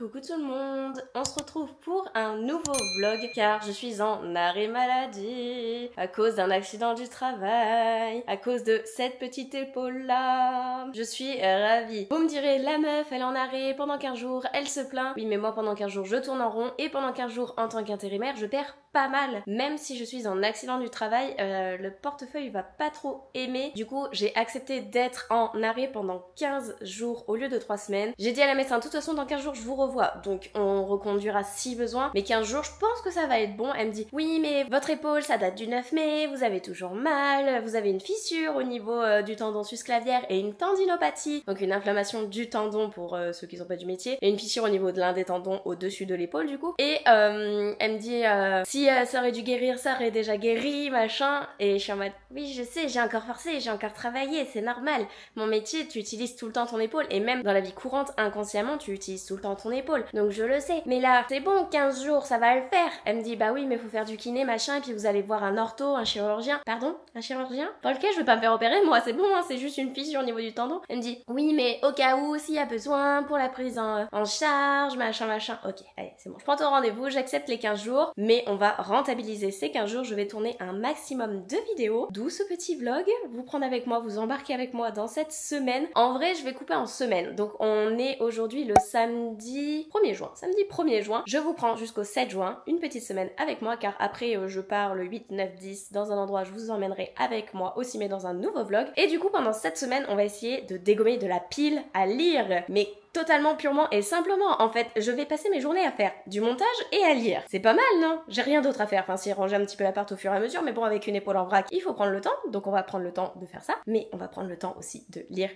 Coucou tout le monde, on se retrouve pour un nouveau vlog car je suis en arrêt maladie à cause d'un accident du travail, à cause de cette petite épaule là. Je suis ravie. Vous me direz, la meuf elle est en arrêt pendant 15 jours, elle se plaint. Oui mais moi pendant 15 jours je tourne en rond et pendant 15 jours en tant qu'intérimaire je perds pas mal. Même si je suis en accident du travail, le portefeuille va pas trop aimer. Du coup j'ai accepté d'être en arrêt pendant 15 jours au lieu de 3 semaines. J'ai dit à la médecin, de toute façon dans 15 jours je vous revois, donc on reconduira si besoin, mais 15 jours je pense que ça va être bon. Elle me dit, oui mais votre épaule ça date du 9 mai, vous avez toujours mal, vous avez une fissure au niveau du tendon susclavière et une tendinopathie, donc une inflammation du tendon pour ceux qui sont pas du métier, et une fissure au niveau de l'un des tendons au-dessus de l'épaule du coup. Et elle me dit, si ça aurait dû guérir, ça aurait déjà guéri, machin, et je suis en mode, oui je sais, j'ai encore forcé, j'ai encore travaillé, c'est normal, mon métier tu utilises tout le temps ton épaule, et même dans la vie courante, inconsciemment, tu utilises tout le temps ton épaule, donc je le sais. Mais là, c'est bon, 15 jours, ça va le faire. Elle me dit, bah oui, mais faut faire du kiné, machin, et puis vous allez voir un ortho, un chirurgien. Pardon? Un chirurgien? Dans lequel je veux pas me faire opérer, moi, c'est bon, hein, c'est juste une fissure au niveau du tendon. Elle me dit, oui, mais au cas où, s'il y a besoin, pour la prise en charge, machin, machin. Ok, allez, c'est bon. Je prends ton rendez-vous, j'accepte les 15 jours, mais on va rentabiliser ces 15 jours. Je vais tourner un maximum de vidéos, d'où ce petit vlog. Vous prendre avec moi, vous embarquer avec moi dans cette semaine. En vrai, je vais couper en semaine. Donc, on est aujourd'hui le samedi 1er juin. Samedi 1er juin, je vous prends jusqu'au 7 juin, une petite semaine avec moi, car après je pars le 8, 9, 10 dans un endroit, je vous emmènerai avec moi aussi, mais dans un nouveau vlog. Et du coup, pendant cette semaine, on va essayer de dégommer de la pile à lire, mais totalement, purement et simplement. En fait, je vais passer mes journées à faire du montage et à lire. C'est pas mal, non? J'ai rien d'autre à faire. Enfin, si ranger un petit peu l'appart au fur et à mesure, mais bon, avec une épaule en vrac, il faut prendre le temps. Donc, on va prendre le temps de faire ça. Mais on va prendre le temps aussi de lire.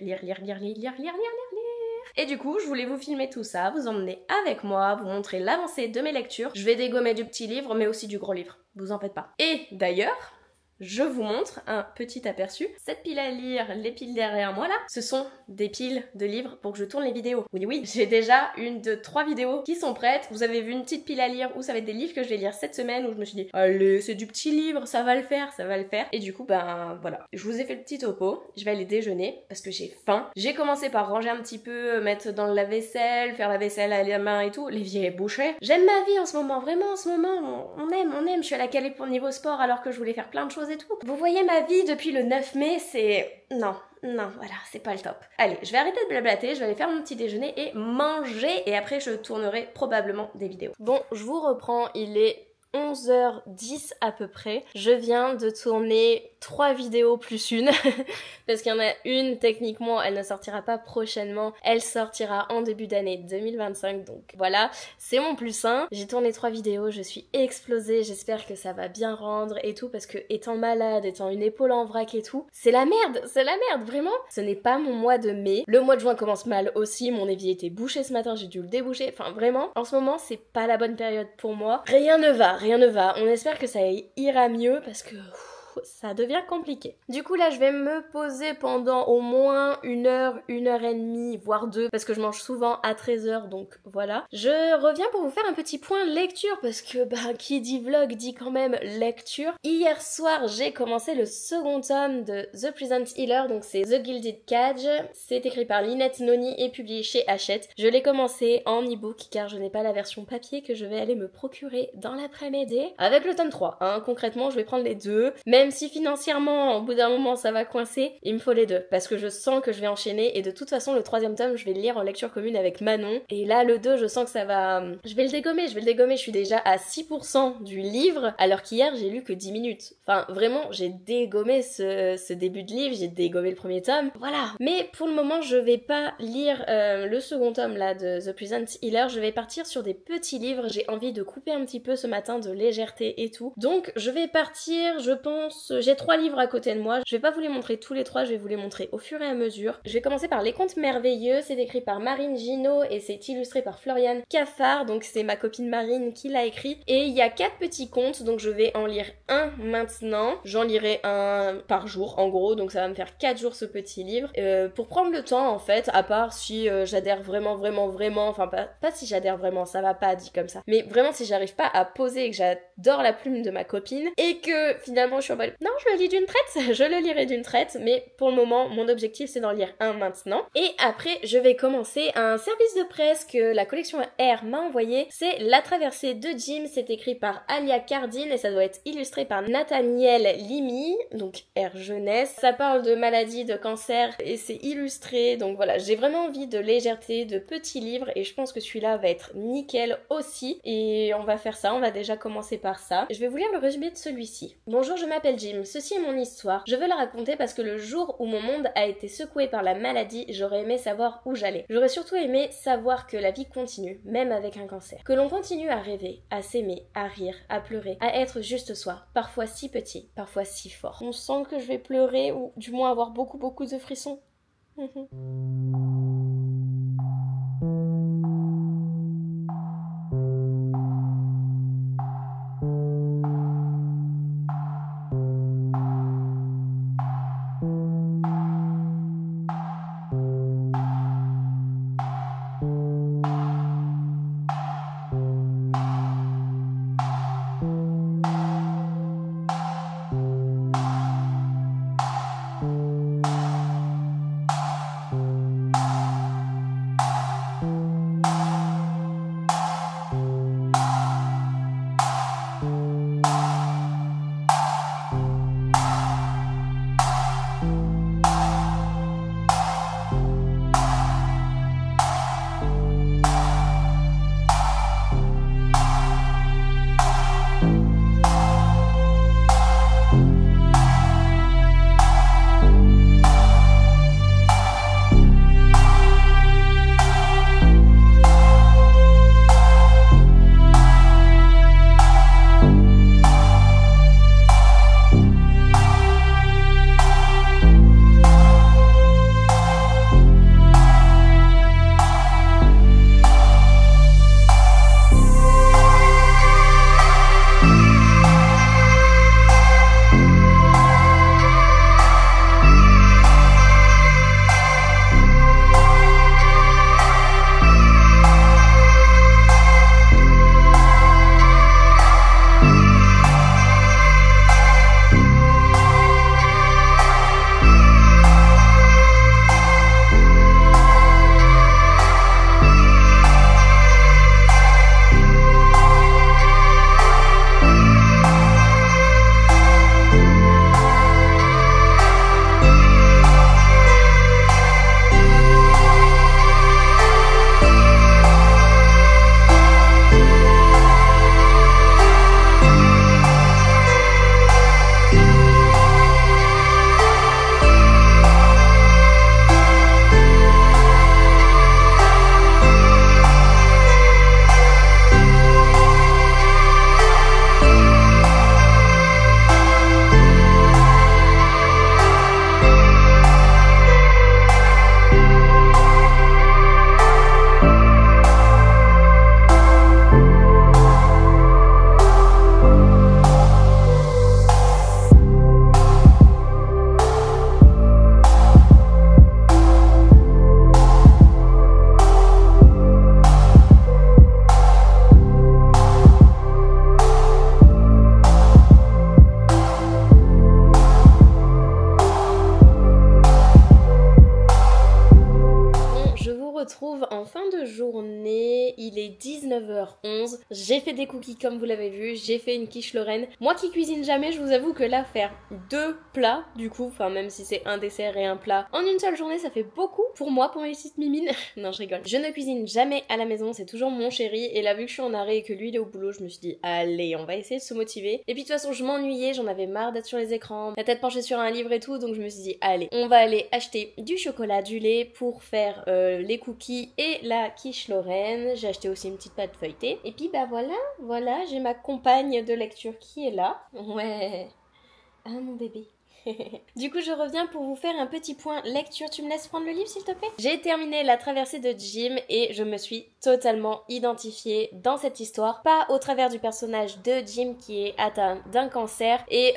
Et du coup, je voulais vous filmer tout ça, vous emmener avec moi, vous montrer l'avancée de mes lectures. Je vais dégommer du petit livre, mais aussi du gros livre. Vous en faites pas. Et d'ailleurs, je vous montre un petit aperçu. Cette pile à lire, les piles derrière moi là, ce sont des piles de livres pour que je tourne les vidéos. Oui, j'ai déjà une de 3 vidéos qui sont prêtes. Vous avez vu une petite pile à lire où ça va être des livres que je vais lire cette semaine, où je me suis dit, allez, c'est du petit livre, ça va le faire, ça va le faire. Et du coup, ben voilà. Je vous ai fait le petit topo. Je vais aller déjeuner parce que j'ai faim. J'ai commencé par ranger un petit peu, mettre dans le lave-vaisselle, faire la vaisselle à la main et tout. L'évier est bouché. J'aime ma vie en ce moment, vraiment en ce moment, on aime. Je suis à la calée pour niveau sport alors que je voulais faire plein de choses et tout. Vous voyez ma vie depuis le 9 mai, c'est... Non, voilà, c'est pas le top. Allez, je vais arrêter de blablater, je vais aller faire mon petit déjeuner et manger, et après je tournerai probablement des vidéos. Bon, je vous reprends, il est 11h10 à peu près. Je viens de tourner 3 vidéos plus une parce qu'il y en a une, techniquement, elle ne sortira pas prochainement. Elle sortira en début d'année 2025, donc voilà. C'est mon plus 1. J'ai tourné 3 vidéos, je suis explosée. J'espère que ça va bien rendre et tout, parce que étant malade, étant une épaule en vrac et tout, c'est la merde, vraiment. Ce n'est pas mon mois de mai. Le mois de juin commence mal aussi. Mon évier était bouché ce matin, j'ai dû le déboucher. Enfin, vraiment, en ce moment, c'est pas la bonne période pour moi. Rien ne va. On espère que ça ira mieux parce que ça devient compliqué. Du coup là je vais me poser pendant au moins 1 heure, 1h30, voire 2, parce que je mange souvent à 13h, donc voilà. Je reviens pour vous faire un petit point lecture, parce que bah qui dit vlog dit quand même lecture. Hier soir j'ai commencé le second tome de The Present Healer, donc c'est The Gilded Cage. C'est écrit par Lynette Noni et publié chez Hachette. Je l'ai commencé en e-book car je n'ai pas la version papier que je vais aller me procurer dans l'après-midi avec le tome 3. Hein. Concrètement je vais prendre les deux, même si financièrement, au bout d'un moment, ça va coincer, il me faut les deux. Parce que je sens que je vais enchaîner, et de toute façon, le 3e tome, je vais le lire en lecture commune avec Manon. Et là, le 2, je sens que ça va... Je vais le dégommer. Je suis déjà à 6% du livre, alors qu'hier, j'ai lu que 10 minutes. Enfin, vraiment, j'ai dégommé ce début de livre, j'ai dégommé le 1er tome. Voilà. Mais pour le moment, je vais pas lire le second tome, là, de The Present Healer. Je vais partir sur des petits livres. J'ai envie de couper un petit peu ce matin de légèreté et tout. Donc, je vais partir, je pense... J'ai 3 livres à côté de moi. Je vais pas vous les montrer tous les 3, je vais vous les montrer au fur et à mesure. Je vais commencer par Les Contes Merveilleux. C'est écrit par Marine Ginaud et c'est illustré par Floriane Caffard. Donc c'est ma copine Marine qui l'a écrit. Et il y a 4 petits contes, donc je vais en lire un maintenant. J'en lirai un par jour en gros, donc ça va me faire 4 jours ce petit livre. Pour prendre le temps en fait, à part si j'adhère vraiment, enfin pas si j'adhère vraiment, ça va pas dit comme ça. Mais vraiment si j'arrive pas à poser et que j'adore la plume de ma copine et que finalement je suis en mode non, je le lis d'une traite, je le lirai d'une traite, mais pour le moment, mon objectif c'est d'en lire un maintenant. Et après, je vais commencer un service de presse que la collection R m'a envoyé. C'est La Traversée de Jim, c'est écrit par Alia Cardin et ça doit être illustré par Nathaniel Limy, donc R jeunesse. Ça parle de maladies, de cancer et c'est illustré, donc voilà, j'ai vraiment envie de légèreté, de petits livres et je pense que celui-là va être nickel aussi. Et on va faire ça, on va déjà commencer par ça. Je vais vous lire le résumé de celui-ci. Bonjour, je m'appelle Jim, ceci est mon histoire. Je veux la raconter parce que le jour où mon monde a été secoué par la maladie, j'aurais aimé savoir où j'allais. J'aurais surtout aimé savoir que la vie continue, même avec un cancer. Que l'on continue à rêver, à s'aimer, à rire, à pleurer, à être juste soi. Parfois si petit, parfois si fort. On sent que je vais pleurer ou du moins avoir beaucoup de frissons. retrouve en fin de journée, il est 19h11, j'ai fait des cookies comme vous l'avez vu, j'ai fait une quiche Lorraine. Moi qui cuisine jamais, je vous avoue que là, faire 2 plats, du coup, enfin même si c'est un dessert et un plat, en une seule journée, ça fait beaucoup pour moi, pour mes petites mimines. Non, je rigole. Je ne cuisine jamais à la maison, c'est toujours mon chéri, et là, vu que je suis en arrêt et que lui, il est au boulot, je me suis dit, allez, on va essayer de se motiver. Et puis de toute façon, je m'ennuyais, j'en avais marre d'être sur les écrans, la tête penchée sur un livre et tout, donc je me suis dit, allez, on va aller acheter du chocolat, du lait pour faire les cookies et la quiche Lorraine. J'ai acheté aussi une petite pâte feuilletée. Et puis bah voilà, j'ai ma compagne de lecture qui est là. Ouais. Ah mon bébé. Du coup, je reviens pour vous faire un petit point lecture. Tu me laisses prendre le livre, s'il te plaît? J'ai terminé La traversée de Jim et je me suis totalement identifiée dans cette histoire. Pas au travers du personnage de Jim qui est atteint d'un cancer et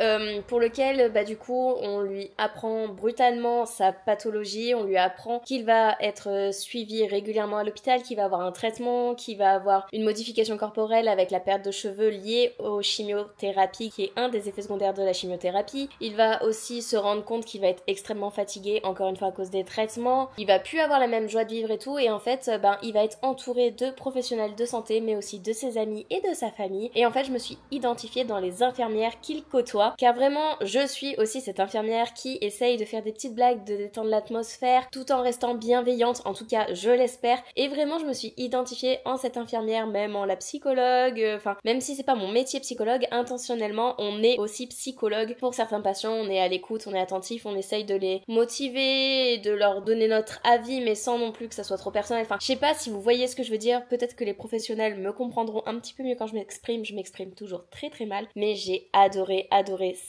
pour lequel, du coup, on lui apprend brutalement sa pathologie. On lui apprend qu'il va être suivi régulièrement à l'hôpital, qu'il va avoir un traitement, qu'il va avoir une modification corporelle avec la perte de cheveux liée aux chimiothérapies, qui est un des effets secondaires de la chimiothérapie. Il va aussi se rendre compte qu'il va être extrêmement fatigué, encore une fois à cause des traitements. Il va plus avoir la même joie de vivre et tout, et en fait, il va être entouré de professionnels de santé, mais aussi de ses amis et de sa famille. Et en fait, je me suis identifiée dans les infirmières qu'il côtoie, car vraiment, je suis aussi cette infirmière qui essaye de faire des petites blagues, de détendre l'atmosphère, tout en restant bienveillante, en tout cas, je l'espère. Et vraiment, je me suis identifiée en cette infirmière, même en la psychologue, même si c'est pas mon métier psychologue, intentionnellement, on est aussi psychologue pour certains patients, on est à l'écoute, on est attentif, on essaye de les motiver, de leur donner notre avis, mais sans non plus que ça soit trop personnel. Je sais pas si vous voyez ce que je veux dire, peut-être que les professionnels me comprendront un petit peu mieux quand je m'exprime toujours très très mal, mais j'ai adoré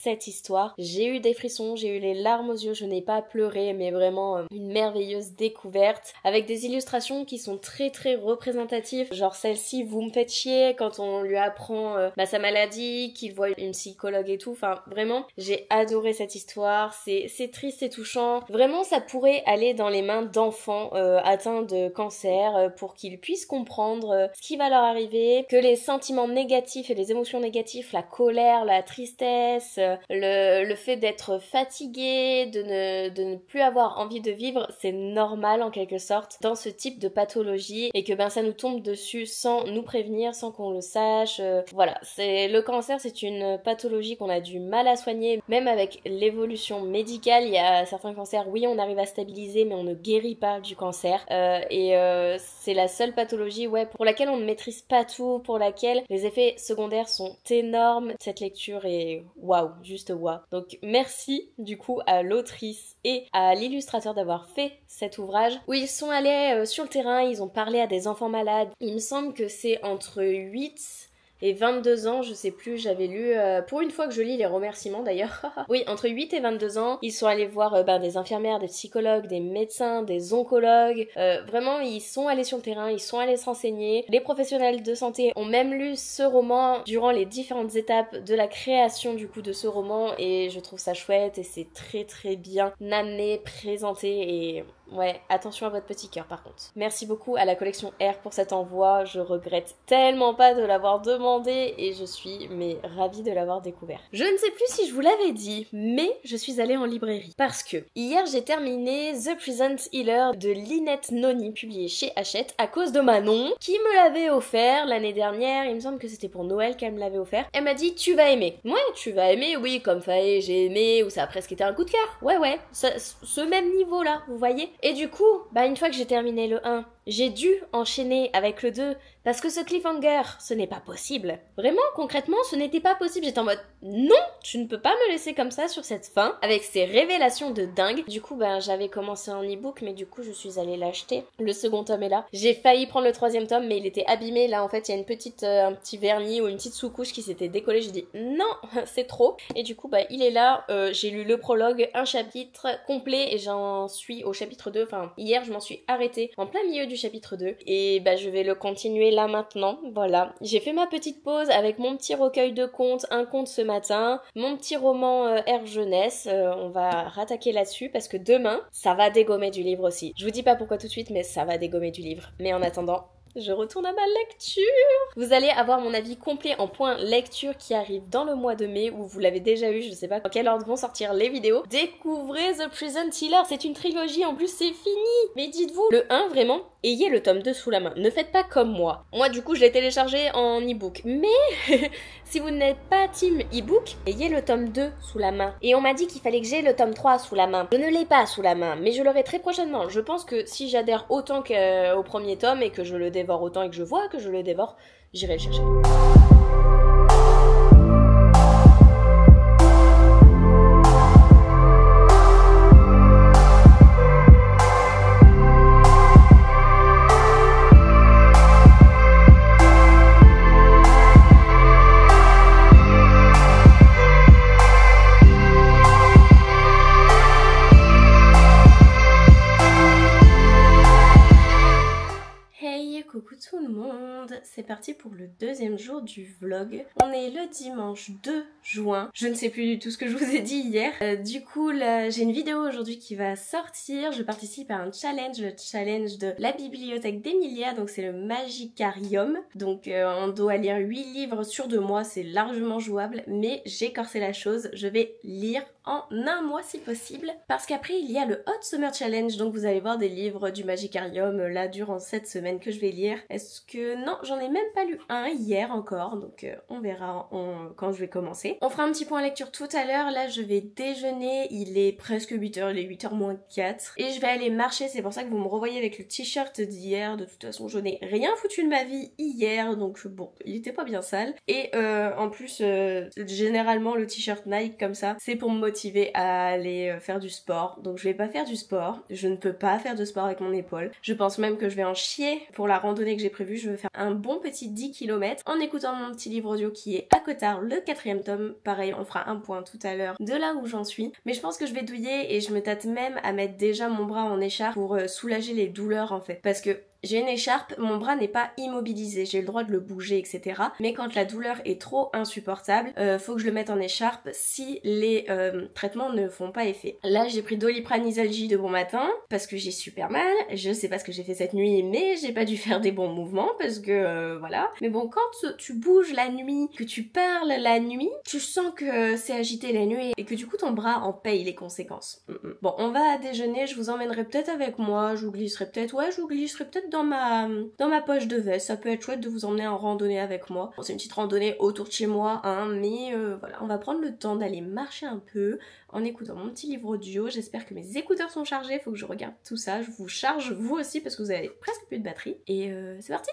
cette histoire. J'ai eu des frissons, j'ai eu les larmes aux yeux, je n'ai pas pleuré, mais vraiment une merveilleuse découverte, avec des illustrations qui sont très très représentatives, genre celle-ci, vous me faites chier, quand on lui apprend sa maladie, qu'il voit une psychologue et tout, vraiment, j'ai adoré cette histoire, c'est triste, c'est touchant, vraiment ça pourrait aller dans les mains d'enfants atteints de cancer pour qu'ils puissent comprendre ce qui va leur arriver, que les sentiments négatifs et les émotions négatives, la colère, la tristesse, le fait d'être fatigué, de ne plus avoir envie de vivre, c'est normal en quelque sorte dans ce type de pathologie et que ça nous tombe dessus sans nous prévenir, sans qu'on le sache. Voilà, le cancer, c'est une pathologie qu'on a du mal à soigner, même avec l'évolution médicale. Il y a certains cancers, oui, on arrive à stabiliser, mais on ne guérit pas du cancer. C'est la seule pathologie, pour laquelle on ne maîtrise pas tout, pour laquelle les effets secondaires sont énormes. Cette lecture est waouh, juste waouh. Donc merci du coup à l'autrice et à l'illustrateur d'avoir fait cet ouvrage où ils sont allés sur le terrain, ils ont parlé à des enfants malades. Il me semble que c'est entre 8 et 22 ans, je sais plus, j'avais lu, pour une fois que je lis les remerciements d'ailleurs, oui, entre 8 et 22 ans, ils sont allés voir des infirmières, des psychologues, des médecins, des oncologues, vraiment ils sont allés sur le terrain, ils sont allés se renseigner, les professionnels de santé ont même lu ce roman durant les différentes étapes de la création du coup de ce roman et je trouve ça chouette et c'est très très bien amené, présenté et... Ouais, attention à votre petit cœur par contre. Merci beaucoup à la collection R pour cet envoi, je regrette tellement pas de l'avoir demandé et je suis ravie de l'avoir découvert. Je ne sais plus si je vous l'avais dit, mais je suis allée en librairie parce que hier j'ai terminé The Present Healer de Lynette Noni, publié chez Hachette, à cause de Manon, qui me l'avait offert l'année dernière, il me semble que c'était pour Noël qu'elle me l'avait offert. Elle m'a dit tu vas aimer. Ouais, tu vas aimer, oui, comme Faye, j'ai aimé, ou ça a presque été un coup de cœur. Ouais, ce même niveau là, vous voyez. Et du coup, une fois que j'ai terminé le 1, j'ai dû enchaîner avec le 2 parce que ce cliffhanger, ce n'est pas possible. Vraiment, concrètement, ce n'était pas possible. J'étais en mode non, tu ne peux pas me laisser comme ça sur cette fin avec ces révélations de dingue. Du coup, j'avais commencé en e-book, mais du coup, je suis allée l'acheter. Le second tome est là. J'ai failli prendre le troisième tome, mais il était abîmé. Là, en fait, il y a un petit vernis ou une petite sous-couche qui s'était décollée. J'ai dit non, c'est trop. Et du coup, il est là. J'ai lu le prologue, un chapitre complet et j'en suis au chapitre 2. Hier, je m'en suis arrêtée en plein milieu du chapitre 2 et je vais le continuer là maintenant. Voilà, j'ai fait ma petite pause avec mon petit recueil de contes, un conte ce matin, mon petit roman Air Jeunesse, on va rattaquer là-dessus parce que demain ça va dégommer du livre aussi. Je vous dis pas pourquoi tout de suite, mais ça va dégommer du livre. Mais en attendant, je retourne à ma lecture. Vous allez avoir mon avis complet en point lecture qui arrive dans le mois de mai, ou vous l'avez déjà eu, je sais pas dans quel ordre vont sortir les vidéos. Découvrez The Present Healer, c'est une trilogie, en plus c'est fini. Mais dites-vous, le 1 vraiment, ayez le tome 2 sous la main. Ne faites pas comme moi. Moi du coup je l'ai téléchargé en e-book. Mais si vous n'êtes pas team e-book, ayez le tome 2 sous la main. Et on m'a dit qu'il fallait que j'ai le tome 3 sous la main. Je ne l'ai pas sous la main, mais je l'aurai très prochainement. Je pense que si j'adhère autant qu'au premier tome et que je le dévore autant et que je vois que je le dévore, j'irai le chercher. c'est parti pour le deuxième jour du vlog. On est le dimanche 2 juin. Je ne sais plus du tout ce que je vous ai dit hier. Du coup, là, j'ai une vidéo aujourd'hui qui va sortir. Je participe à un challenge, le challenge de la bibliothèque d'Emilia. Donc c'est le Magicarium. Donc on doit lire 8 livres sur 2 mois. C'est largement jouable. Mais j'ai corsé la chose. Je vais lire en un mois si possible. Parce qu'après, il y a le Hot Summer Challenge. Donc vous allez voir des livres du Magicarium là durant cette semaine que je vais lire. Est-ce que... Non, j'en ai même pas lu un hier encore. Donc on verra quand je vais commencer. On fera un petit point lecture tout à l'heure. Là, je vais déjeuner. Il est presque 8h, il est 8h moins 4. Et je vais aller marcher. C'est pour ça que vous me revoyez avec le t-shirt d'hier. De toute façon, je n'ai rien foutu de ma vie hier. Donc bon, il était pas bien sale. Et en plus, généralement, le t-shirt Nike comme ça, c'est pour me motiver à aller faire du sport. Donc je vais pas faire du sport. Je ne peux pas faire de sport avec mon épaule. Je pense même que je vais en chier pour la randonnée que j'ai prévue. Je vais faire un bon petit 10 km en écoutant mon petit livre audio qui est à Cotard, le 4e tome. Pareil, on fera un point tout à l'heure de là où j'en suis. Mais je pense que je vais douiller et je me tâte même à mettre déjà mon bras en écharpe pour soulager les douleurs en fait. Parce que j'ai une écharpe, mon bras n'est pas immobilisé, j'ai le droit de le bouger, etc. Mais quand la douleur est trop insupportable, faut que je le mette en écharpe si les traitements ne font pas effet. Là, j'ai pris Doliprane Isalgie de bon matin, parce que j'ai super mal. Je sais pas ce que j'ai fait cette nuit, mais j'ai pas dû faire des bons mouvements, parce que voilà. Mais bon, quand tu bouges la nuit, que tu parles la nuit, tu sens que c'est agité la nuit, et que du coup ton bras en paye les conséquences. Bon, on va déjeuner, je vous emmènerai peut-être avec moi, je vous glisserai peut-être dans ma poche de veste. Ça peut être chouette de vous emmener en randonnée avec moi. Bon, c'est une petite randonnée autour de chez moi, hein, mais voilà, on va prendre le temps d'aller marcher un peu en écoutant mon petit livre audio. J'espère que mes écouteurs sont chargés, faut que je regarde tout ça. Je vous charge vous aussi parce que vous avez presque plus de batterie. Et c'est parti!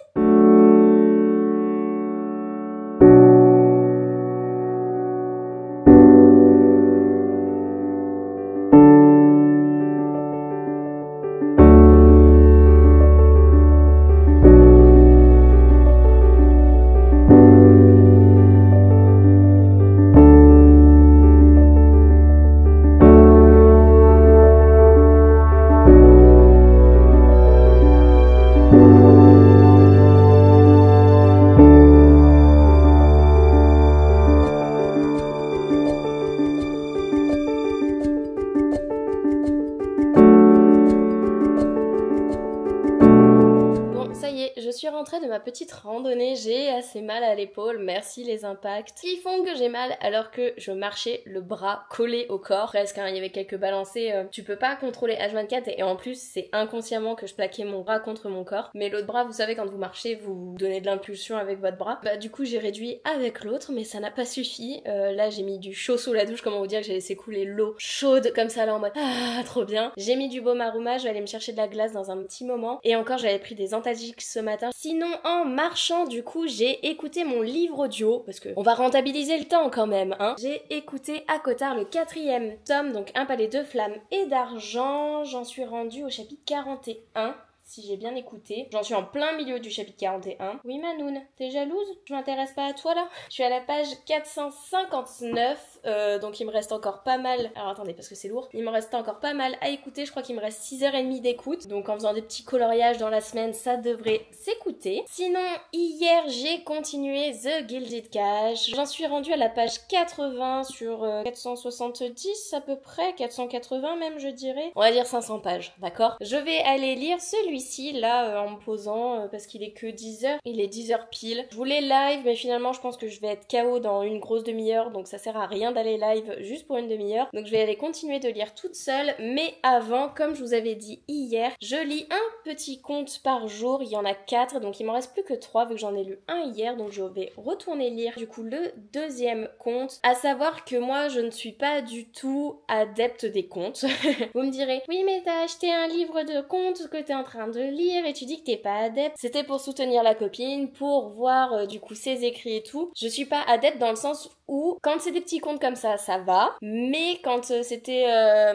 Je suis rentrée de ma petite randonnée, j'ai assez mal à l'épaule, merci les impacts qui font que j'ai mal alors que je marchais le bras collé au corps, presque, hein, il y avait quelques balancées, tu peux pas contrôler H24 et en plus c'est inconsciemment que je plaquais mon bras contre mon corps, mais l'autre bras, vous savez, quand vous marchez, vous donnez de l'impulsion avec votre bras, bah du coup j'ai réduit avec l'autre, mais ça n'a pas suffi. Là j'ai mis du chaud sous la douche, comment vous dire que j'ai laissé couler l'eau chaude comme ça là en mode ah trop bien. J'ai mis du baume aroma, je vais aller me chercher de la glace dans un petit moment, et encore j'avais pris des Antalgiques ce matin. Sinon en marchant du coup j'ai écouté mon livre audio parce que on va rentabiliser le temps quand même, hein. J'ai écouté à Cotard le 4e tome, donc Un palais de flammes et d'argent. J'en suis rendue au chapitre 41. Si j'ai bien écouté. J'en suis en plein milieu du chapitre 41. Oui Manoun, t'es jalouse? Je m'intéresse pas à toi là? Je suis à la page 459, donc il me reste encore pas mal... Alors attendez, parce que c'est lourd. Il me reste encore pas mal à écouter, je crois qu'il me reste 6h30 d'écoute. Donc en faisant des petits coloriages dans la semaine, ça devrait s'écouter. Sinon, hier j'ai continué The Gilded Cage. J'en suis rendue à la page 80 sur 470 à peu près, 480 même je dirais. On va dire 500 pages, d'accord? Je vais aller lire celui-ci là en me posant parce qu'il est que 10h, il est 10h pile. Je voulais live mais finalement je pense que je vais être KO dans une grosse demi-heure, donc ça sert à rien d'aller live juste pour une demi-heure. Donc je vais aller continuer de lire toute seule, mais avant, comme je vous avais dit hier, je lis un petit conte par jour, il y en a 4, donc il m'en reste plus que 3 vu que j'en ai lu un hier, donc je vais retourner lire du coup le 2e conte, à savoir que moi je ne suis pas du tout adepte des contes. Vous me direz, oui mais t'as acheté un livre de contes que t'es en train de lire et tu dis que t'es pas adepte. C'était pour soutenir la copine, pour voir du coup ses écrits et tout. Je suis pas adepte dans le sens où quand c'est des petits contes comme ça va, mais quand c'était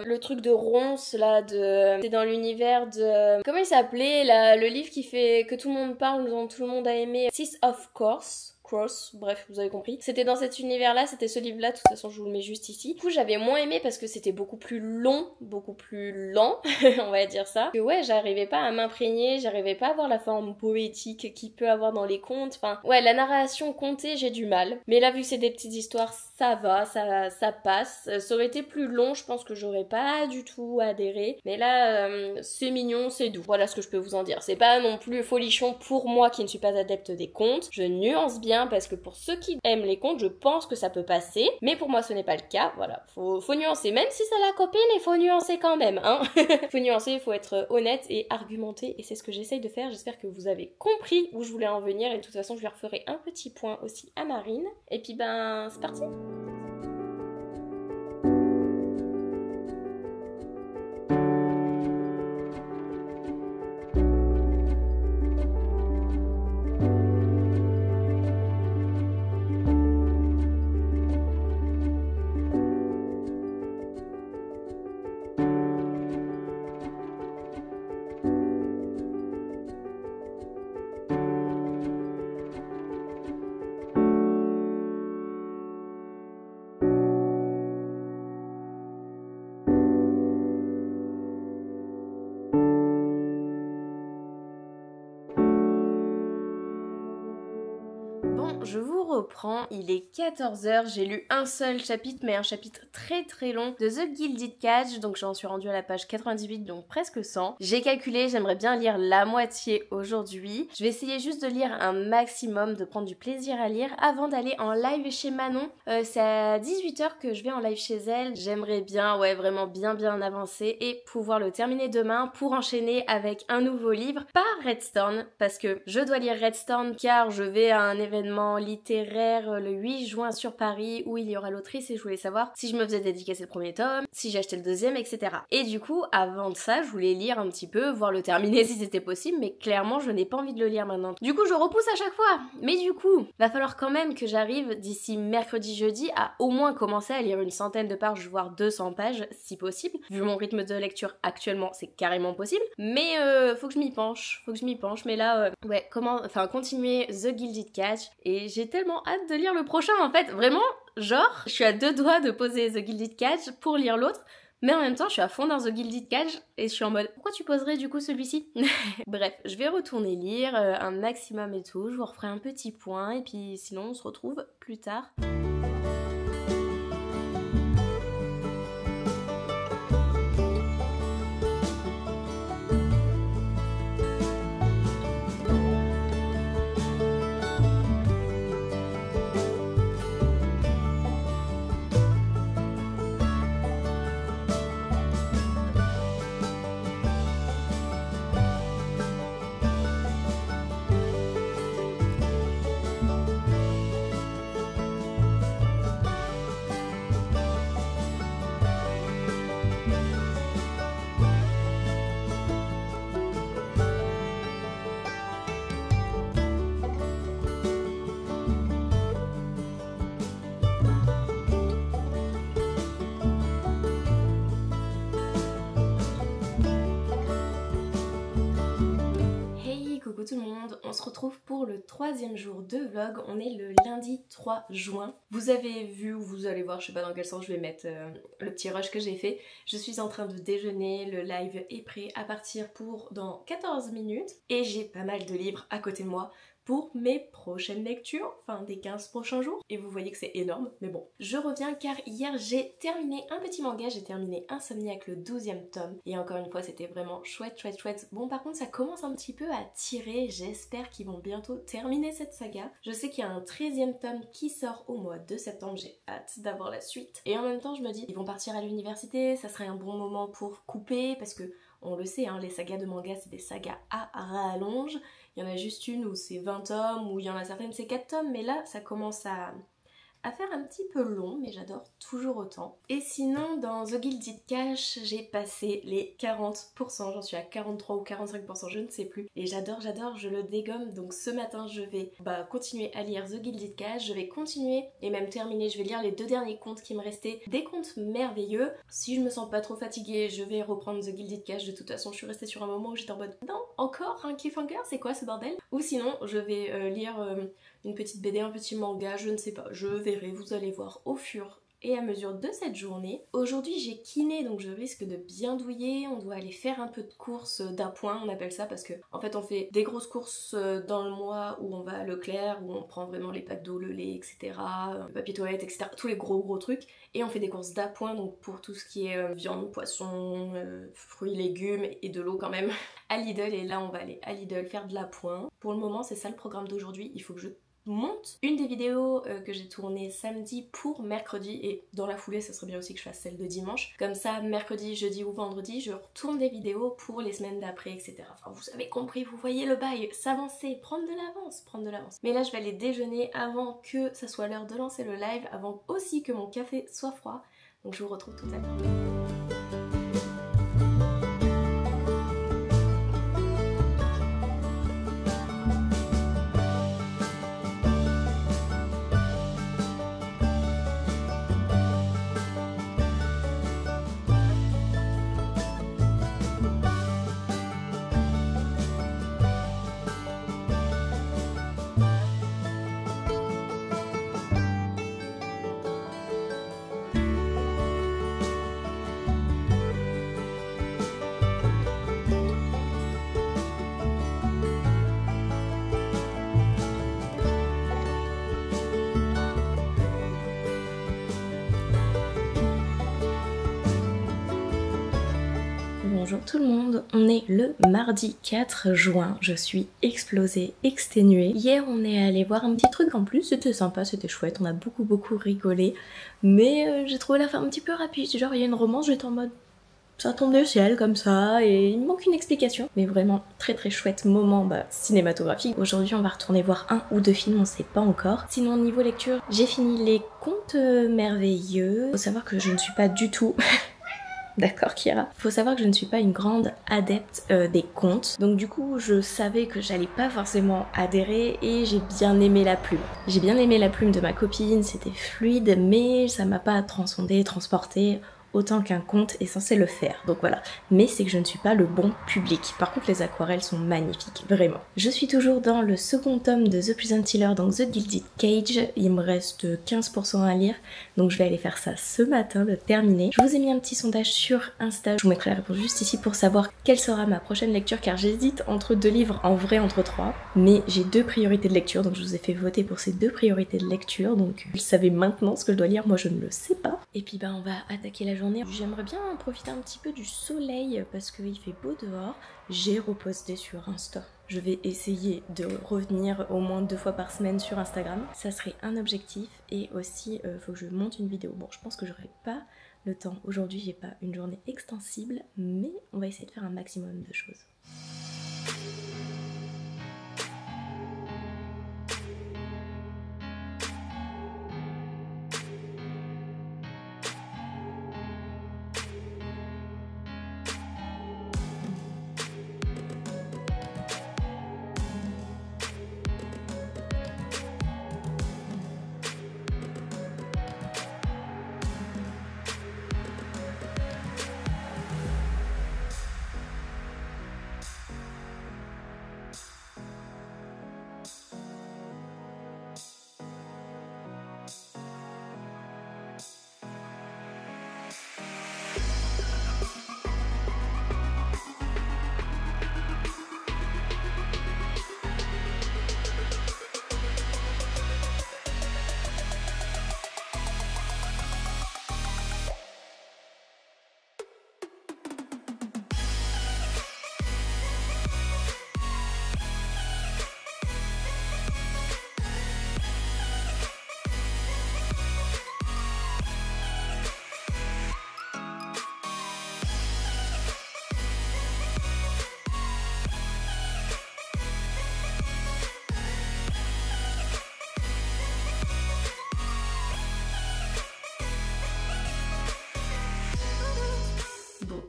le truc de Ronce là, c'est dans l'univers de... comment il s'appelait là, le livre qui fait que tout le monde parle, dont tout le monde a aimé, Sis of Course, Cross, bref, vous avez compris. C'était dans cet univers-là, c'était ce livre-là, de toute façon je vous le mets juste ici. Du coup j'avais moins aimé parce que c'était beaucoup plus long, beaucoup plus lent, on va dire ça. Que ouais, j'arrivais pas à m'imprégner, j'arrivais pas à voir la forme poétique qu'il peut avoir dans les contes. Enfin, ouais, la narration contée, j'ai du mal. Mais là, vu que c'est des petites histoires, ça va, ça passe. Ça aurait été plus long, je pense que j'aurais pas du tout adhéré. Mais là, c'est mignon, c'est doux. Voilà ce que je peux vous en dire. C'est pas non plus folichon pour moi qui ne suis pas adepte des contes. Je nuance bien parce que pour ceux qui aiment les contes, je pense que ça peut passer. Mais pour moi, ce n'est pas le cas. Voilà, faut nuancer. Même si c'est la copine, il faut nuancer quand même, hein. Faut nuancer, il faut être honnête et argumenté. Et c'est ce que j'essaye de faire. J'espère que vous avez compris où je voulais en venir. Et de toute façon, je lui referai un petit point aussi à Marine. Et puis ben, c'est parti. Je vous reprends, il est 14h, j'ai lu un seul chapitre, mais un chapitre très très long de The Gilded Cage, donc j'en suis rendue à la page 98, donc presque 100. J'ai calculé, j'aimerais bien lire la moitié aujourd'hui. Je vais essayer juste de lire un maximum, de prendre du plaisir à lire avant d'aller en live chez Manon. C'est à 18h que je vais en live chez elle. J'aimerais bien, ouais, vraiment bien avancer et pouvoir le terminer demain pour enchaîner avec un nouveau livre par Redstone, parce que je dois lire Redstone car je vais à un événement littéraire le 8 juin sur Paris où il y aura l'autrice et je voulais savoir si je me faisais dédicacer le premier tome, si j'achetais le deuxième, etc. Et du coup, avant de ça, je voulais lire un petit peu, voir le terminer si c'était possible, mais clairement, je n'ai pas envie de le lire maintenant. Du coup, je repousse à chaque fois. Mais du coup, va falloir quand même que j'arrive d'ici mercredi-jeudi à au moins commencer à lire une centaine de pages, voire 200 pages, si possible. Vu mon rythme de lecture actuellement, c'est carrément possible. Mais faut que je m'y penche, Mais là, ouais, continuer The Gilded Cage. Et j'ai tellement hâte de lire le prochain, en fait. Vraiment, genre, je suis à 2 doigts de poser The Gilded Cage pour lire l'autre. Mais en même temps, je suis à fond dans The Gilded Cage et je suis en mode pourquoi tu poserais du coup celui-ci? Bref, je vais retourner lire un maximum et tout. Je vous referai un petit point et puis sinon on se retrouve plus tard. Coucou tout le monde, on se retrouve pour le 3e jour de vlog, on est le lundi 3 juin. Vous avez vu ou vous allez voir, je sais pas dans quel sens je vais mettre le petit rush que j'ai fait. Je suis en train de déjeuner, le live est prêt à partir pour dans 14 minutes et j'ai pas mal de livres à côté de moi pour mes prochaines lectures, enfin des 15 prochains jours. Et vous voyez que c'est énorme, mais bon. Je reviens car hier j'ai terminé un petit manga, j'ai terminé Insomniac le 12e tome. Et encore une fois c'était vraiment chouette. Bon par contre ça commence un petit peu à tirer, j'espère qu'ils vont bientôt terminer cette saga. Je sais qu'il y a un 13e tome qui sort au mois de septembre, j'ai hâte d'avoir la suite. Et en même temps je me dis, ils vont partir à l'université, ça serait un bon moment pour couper parce que on le sait, hein, les sagas de manga c'est des sagas à rallonge. Il y en a juste une où c'est 20 tomes, ou il y en a certaines c'est 4 tomes, mais là ça commence à faire un petit peu long, mais j'adore toujours autant. Et sinon, dans The Gilded Cage, j'ai passé les 40%, j'en suis à 43 ou 45%, je ne sais plus. Et j'adore, je le dégomme, donc ce matin je vais continuer à lire The Gilded Cage, je vais continuer et même terminer, je vais lire les 2 derniers contes qui me restaient, des contes merveilleux. Si je me sens pas trop fatiguée, je vais reprendre The Gilded Cage, de toute façon je suis restée sur un moment où j'étais en mode non, encore un cliffhanger, c'est quoi ce bordel? Ou sinon je vais lire une petite BD, un petit manga, je ne sais pas, je verrai, vous allez voir au fur et à mesure de cette journée. Aujourd'hui j'ai kiné, donc je risque de bien douiller. On doit aller faire un peu de courses d'appoint, on appelle ça, parce que en fait on fait des grosses courses dans le mois où on va à Leclerc, où on prend vraiment les packs d'eau, le lait, etc. Le papier toilette, etc. Tous les gros trucs. Et on fait des courses d'appoint, donc pour tout ce qui est viande, poisson, fruits, légumes et de l'eau quand même, à Lidl. Et là on va aller à Lidl faire de l'appoint. Pour le moment c'est ça le programme d'aujourd'hui, il faut que je monte une des vidéos que j'ai tournées samedi pour mercredi, et dans la foulée ça serait bien aussi que je fasse celle de dimanche, comme ça mercredi, jeudi ou vendredi je retourne des vidéos pour les semaines d'après, etc. Enfin vous avez compris, vous voyez le bail, s'avancer, prendre de l'avance. Mais là je vais aller déjeuner avant que ça soit l'heure de lancer le live, avant aussi que mon café soit froid, donc je vous retrouve tout à l'heure. Bonjour tout le monde, on est le mardi 4 juin, je suis explosée, exténuée. Hier on est allé voir un petit truc en plus, c'était sympa, c'était chouette, on a beaucoup rigolé. Mais j'ai trouvé la fin un petit peu rapide, genre il y a une romance, j'étais en mode... ça tombe du ciel comme ça et il me manque une explication. Mais vraiment très chouette moment cinématographique. Aujourd'hui on va retourner voir un ou deux films, on sait pas encore. Sinon niveau lecture, j'ai fini Les Contes Merveilleux. Faut savoir que je ne suis pas du tout... D'accord Kira. Faut savoir que je ne suis pas une grande adepte des contes, donc du coup je savais que j'allais pas forcément adhérer et j'ai bien aimé la plume. J'ai bien aimé la plume de ma copine, c'était fluide mais ça m'a pas transcendé, transporté autant qu'un conte est censé le faire, donc voilà. Mais c'est que je ne suis pas le bon public. Par contre les aquarelles sont magnifiques, vraiment. Je suis toujours dans le second tome de The Prison Tiller, donc The Gilded Cage. Il me reste 15% à lire, donc je vais aller faire ça ce matin, le terminer. Je vous ai mis un petit sondage sur Insta, je vous mettrai la réponse juste ici pour savoir quelle sera ma prochaine lecture, car j'hésite entre deux livres, en vrai entre trois, mais j'ai deux priorités de lecture, donc je vous ai fait voter pour ces deux priorités de lecture, donc vous savez maintenant ce que je dois lire, moi je ne le sais pas. Et puis on va attaquer la journée. J'aimerais bien profiter un petit peu du soleil parce qu'il fait beau dehors. J'ai reposté sur Insta. Je vais essayer de revenir au moins 2 fois par semaine sur Instagram. Ça serait un objectif, et aussi faut que je monte une vidéo. Bon, je pense que j'aurai pas le temps. Aujourd'hui, j'ai pas une journée extensible, mais on va essayer de faire un maximum de choses.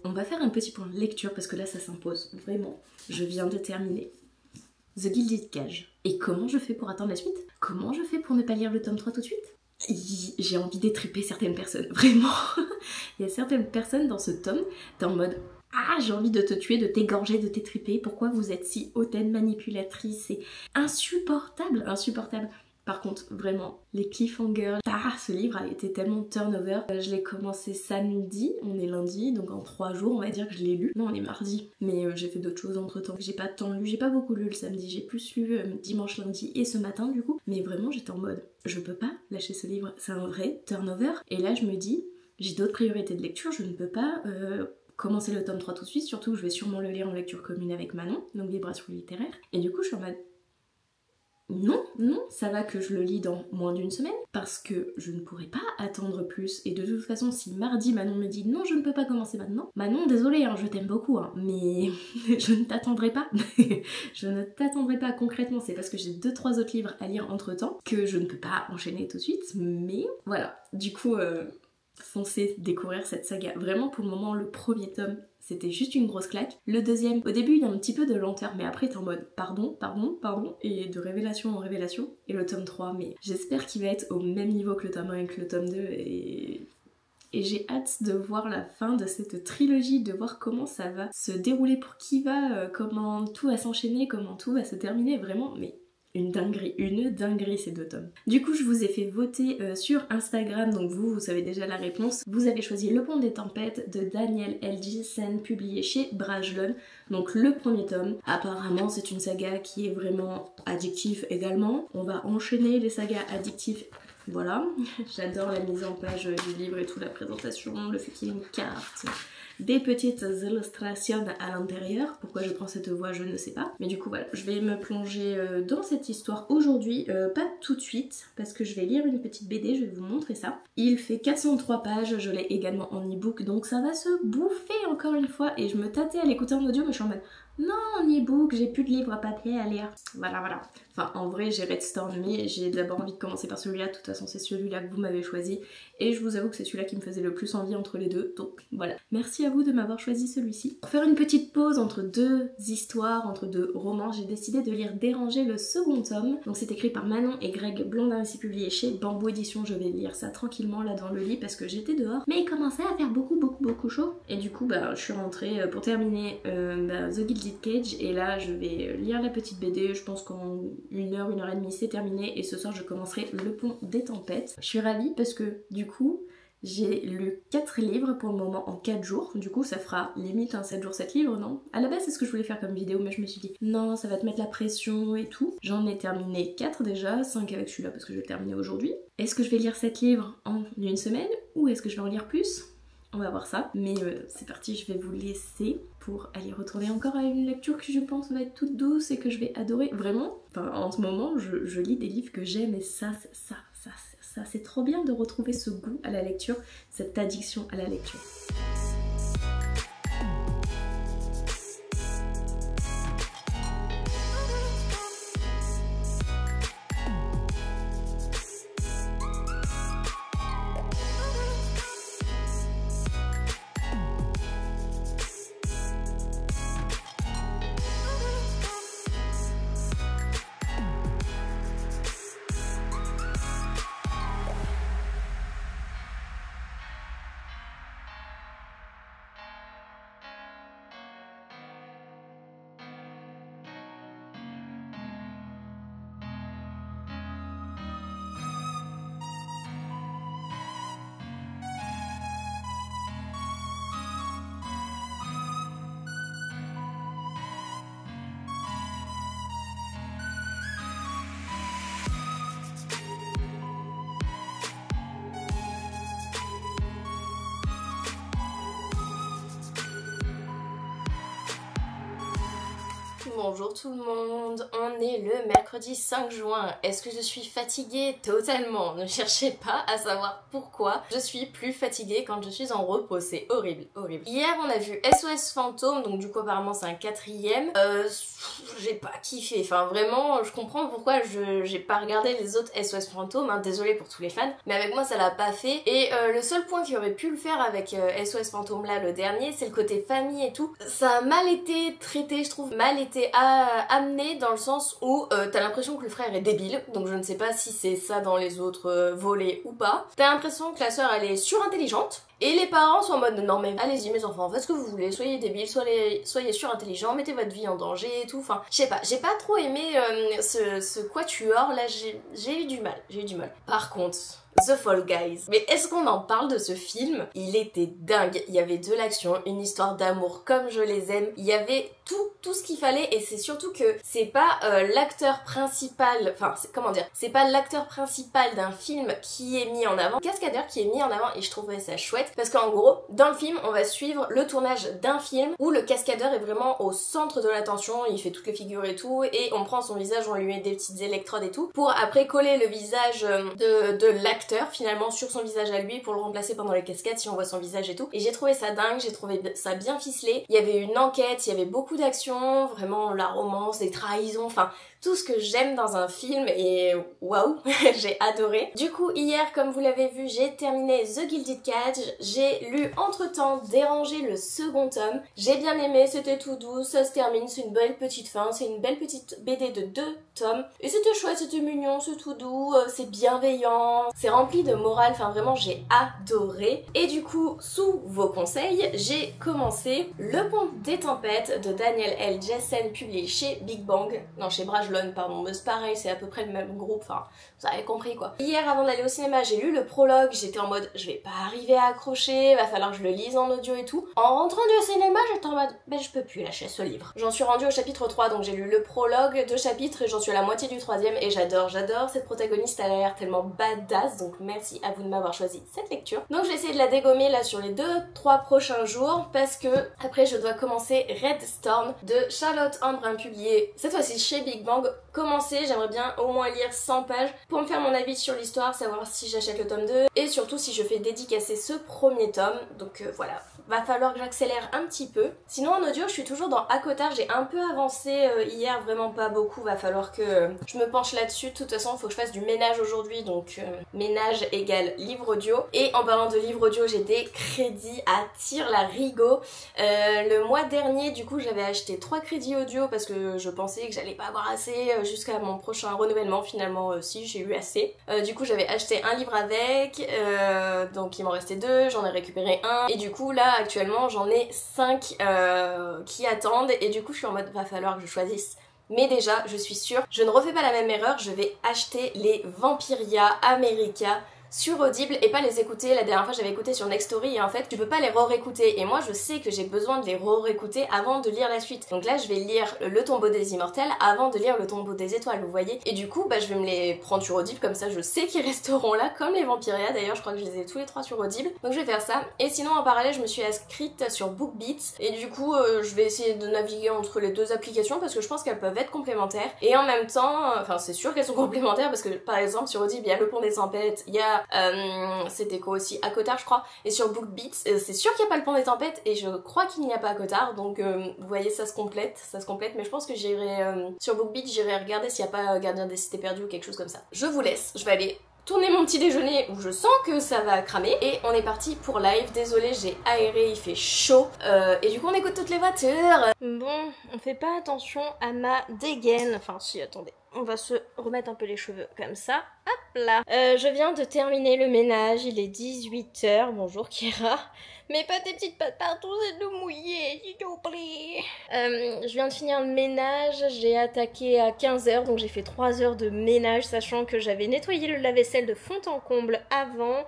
On va faire un petit point de lecture parce que là ça s'impose, vraiment. Je viens de terminer The Gilded Cage. Et comment je fais pour attendre la suite? Comment je fais pour ne pas lire le tome 3 tout de suite? J'ai envie d'étriper certaines personnes, vraiment. Il y a certaines personnes dans ce tome, t'es en mode ah, j'ai envie de te tuer, de t'égorger, de t'étriper, pourquoi vous êtes si hautaine, manipulatrice, c'est insupportable, insupportable. Par contre, vraiment, les cliffhangers, ce livre a été tellement turnover. Je l'ai commencé samedi, on est lundi, donc en 3 jours on va dire que je l'ai lu. Non, on est mardi, mais j'ai fait d'autres choses entre temps. J'ai pas tant lu, j'ai pas beaucoup lu le samedi, j'ai plus lu dimanche, lundi et ce matin du coup. Mais vraiment j'étais en mode, je peux pas lâcher ce livre, c'est un vrai turnover. Et là je me dis, j'ai d'autres priorités de lecture, je ne peux pas... commencer le tome 3 tout de suite, surtout que je vais sûrement le lire en lecture commune avec Manon, donc vibration littéraire. Et du coup je suis en mode... Non, ça va que je le lis dans moins d'une semaine parce que je ne pourrais pas attendre plus. Et de toute façon, si mardi Manon me dit non, je ne peux pas commencer maintenant, Manon, désolée, hein, je t'aime beaucoup, hein, mais je ne t'attendrai pas. Je ne t'attendrai pas concrètement, c'est parce que j'ai 2-3 autres livres à lire entre temps que je ne peux pas enchaîner tout de suite. Mais voilà, du coup, foncez découvrir cette saga. Vraiment, pour le moment, le premier tome, c'était juste une grosse claque. Le deuxième, au début il y a un petit peu de lenteur, mais après t'es en mode pardon, et de révélation en révélation. Et le tome 3, mais j'espère qu'il va être au même niveau que le tome 1 et que le tome 2, et j'ai hâte de voir la fin de cette trilogie, de voir comment ça va se dérouler pour qui va, comment tout va s'enchaîner, comment tout va se terminer, vraiment, mais... une dinguerie ces 2 tomes. Du coup je vous ai fait voter sur Instagram, donc vous savez déjà la réponse. Vous avez choisi Le Pont des Tempêtes de Daniel L.J. Sen, publié chez Brajlon, donc le premier tome. Apparemment c'est une saga qui est vraiment addictive également. On va enchaîner les sagas addictives. Voilà, j'adore la mise en page du livre et tout, la présentation, le fait qu'il y ait une carte, des petites illustrations à l'intérieur. Pourquoi je prends cette voie, je ne sais pas. Mais du coup voilà, je vais me plonger dans cette histoire aujourd'hui, pas tout de suite, parce que je vais lire une petite BD, je vais vous montrer ça. Il fait 403 pages, je l'ai également en e-book, donc ça va se bouffer encore une fois. Et je me tâtais à l'écouter en audio, mais je suis en mode... non, en e-book, j'ai plus de livres papier à lire. Voilà. Enfin, en vrai, j'ai Redstorm, mais j'ai d'abord envie de commencer par celui-là. De toute façon, c'est celui-là que vous m'avez choisi. Et je vous avoue que c'est celui-là qui me faisait le plus envie entre les deux. Donc, voilà. Merci à vous de m'avoir choisi celui-ci. Pour faire une petite pause entre 2 histoires, entre 2 romans, j'ai décidé de lire Déranger, le second tome. Donc, c'est écrit par Manon et Greg Blondin et c'est publié chez Bambou Édition. Je vais lire ça tranquillement là dans le lit parce que j'étais dehors. Mais il commençait à faire beaucoup chaud. Et du coup, je suis rentrée pour terminer The Gilded Cage, et là je vais lire la petite BD. Je pense qu'en 1h et demie c'est terminé, et ce soir je commencerai Le Pont des Tempêtes. Je suis ravie parce que du coup j'ai lu 4 livres pour le moment en 4 jours, du coup ça fera limite un 7 jours 7 livres, non? À la base c'est ce que je voulais faire comme vidéo, mais je me suis dit non, ça va te mettre la pression et tout. J'en ai terminé 4 déjà, 5 avec celui-là parce que je vais le terminer aujourd'hui. Est-ce que je vais lire 7 livres en une semaine, ou est-ce que je vais en lire plus? On va voir ça, mais c'est parti, je vais vous laisser pour aller retrouver encore à une lecture qui je pense va être toute douce et que je vais adorer. Vraiment, enfin, en ce moment je lis des livres que j'aime, et ça c'est trop bien de retrouver ce goût à la lecture, cette addiction à la lecture. Bonjour tout le monde, on est le mercredi 5 juin. Est-ce que je suis fatiguée? Totalement. Ne cherchez pas à savoir pourquoi je suis plus fatiguée quand je suis en repos, c'est horrible. Hier on a vu SOS Fantôme, donc du coup apparemment c'est un 4ème. J'ai pas kiffé, enfin vraiment je comprends pourquoi j'ai pas regardé les autres SOS Fantôme, hein. Désolée pour tous les fans, mais avec moi ça l'a pas fait. Et le seul point qui aurait pu le faire avec SOS Fantôme là, le dernier, c'est le côté famille et tout. Ça a mal été traité, je trouve, mal été été amené dans le sens où t'as l'impression que le frère est débile, donc je ne sais pas si c'est ça dans les autres volets ou pas. T'as l'impression que la sœur elle est surintelligente, et les parents sont en mode non mais allez-y mes enfants, faites ce que vous voulez, soyez débiles, soyez surintelligents, mettez votre vie en danger et tout, enfin je sais pas, j'ai pas trop aimé ce quatuor là, j'ai eu du mal. Par contre, The Fall Guys. Mais est-ce qu'on en parle de ce film? Il était dingue, il y avait de l'action, une histoire d'amour comme je les aime, il y avait tout ce qu'il fallait, et c'est surtout que c'est pas l'acteur principal, enfin comment dire, c'est pas l'acteur principal d'un film qui est mis en avant, le cascadeur qui est mis en avant, et je trouvais ça chouette parce qu'en gros dans le film on va suivre le tournage d'un film où le cascadeur est vraiment au centre de l'attention, il fait toutes les figures et tout, et on prend son visage, on lui met des petites électrodes et tout pour après coller le visage de l'acteur finalement sur son visage à lui pour le remplacer pendant les cascades si on voit son visage et tout, et j'ai trouvé ça dingue, j'ai trouvé ça bien ficelé, il y avait une enquête, il y avait beaucoup d'action, vraiment la romance, des trahisons, enfin tout ce que j'aime dans un film, et waouh, j'ai adoré. Du coup hier comme vous l'avez vu, j'ai terminé The Gilded Cage, j'ai lu entre temps Déranger le second tome, j'ai bien aimé, c'était tout doux, ça se termine, c'est une belle petite fin, c'est une belle petite BD de 2 tomes, et c'était chouette, c'était mignon, c'est tout doux, c'est bienveillant, c'est rempli de morale, enfin vraiment j'ai adoré. Et du coup sous vos conseils, j'ai commencé Le Pont des Tempêtes de Daniel L. Jessen, publié chez Big Bang, non chez Brajlon pardon, mais c'est pareil, c'est à peu près le même groupe, enfin vous avez compris quoi. Hier avant d'aller au cinéma, j'ai lu le prologue, j'étais en mode je vais pas arriver à accrocher, va falloir que je le lise en audio et tout. En rentrant du cinéma, j'étais en mode ben je peux plus lâcher ce livre. J'en suis rendue au chapitre 3, donc j'ai lu le prologue, 2 chapitres, et j'en suis à la moitié du 3e, et j'adore cette protagoniste, elle a l'air tellement badass, donc merci à vous de m'avoir choisi cette lecture. Donc je vais essayer de la dégommer là sur les 2-3 prochains jours, parce que après je dois commencer Red Storm de Charlotte Embrun, publié cette fois-ci chez Big Bang. Commencer, j'aimerais bien au moins lire 100 pages pour me faire mon avis sur l'histoire, savoir si j'achète le tome 2 et surtout si je fais dédicacer ce premier tome, donc voilà. Va falloir que j'accélère un petit peu. Sinon en audio je suis toujours dans ACOTAR, j'ai un peu avancé hier, vraiment pas beaucoup, va falloir que je me penche là-dessus. De toute façon il faut que je fasse du ménage aujourd'hui, donc ménage égale livre audio. Et en parlant de livre audio, j'ai des crédits à tire la rigo. Le mois dernier du coup j'avais acheté 3 crédits audio parce que je pensais que j'allais pas avoir assez jusqu'à mon prochain renouvellement, finalement si j'ai eu assez. Du coup j'avais acheté un livre avec, donc il m'en restait 2, j'en ai récupéré un, et du coup là actuellement j'en ai 5 qui attendent, et du coup je suis en mode va falloir que je choisisse. Mais déjà je suis sûre, je ne refais pas la même erreur, je vais acheter les Vampiria America sur Audible et pas les écouter. La dernière fois j'avais écouté sur Nextory et en fait tu peux pas les re-réécouter, et moi je sais que j'ai besoin de les re-réécouter avant de lire la suite. Donc là je vais lire Le Tombeau des Immortels avant de lire Le Tombeau des Étoiles, vous voyez, et du coup bah je vais me les prendre sur Audible, comme ça je sais qu'ils resteront là, comme les Vampiria d'ailleurs, je crois que je les ai tous les 3 sur Audible, donc je vais faire ça. Et sinon en parallèle je me suis inscrite sur BookBeats, et du coup je vais essayer de naviguer entre les 2 applications parce que je pense qu'elles peuvent être complémentaires, et en même temps, enfin c'est sûr qu'elles sont complémentaires parce que par exemple sur Audible il y a Le Pont des Tempêtes, il y a c'était quoi aussi, ACOTAR je crois, et sur BookBeats c'est sûr qu'il n'y a pas Le Pont des Tempêtes et je crois qu'il n'y a pas ACOTAR, donc vous voyez ça se complète, mais je pense que j'irai sur BookBeats, j'irai regarder s'il n'y a pas Gardien des Cités Perdues ou quelque chose comme ça. Je vous laisse, je vais aller tourner mon petit déjeuner où je sens que ça va cramer, et on est parti pour live. Désolée, j'ai aéré, il fait chaud, et du coup on écoute toutes les voitures. Bon, on fait pas attention à ma dégaine, enfin si, attendez, on va se remettre un peu les cheveux comme ça, hop là. Je viens de terminer le ménage, il est 18h, bonjour Kira. Mais pas tes petites pattes partout, c'est de mouiller, s'il te plaît. Je viens de finir le ménage, j'ai attaqué à 15h, donc j'ai fait 3 heures de ménage, sachant que j'avais nettoyé le lave-vaisselle de fond en comble avant,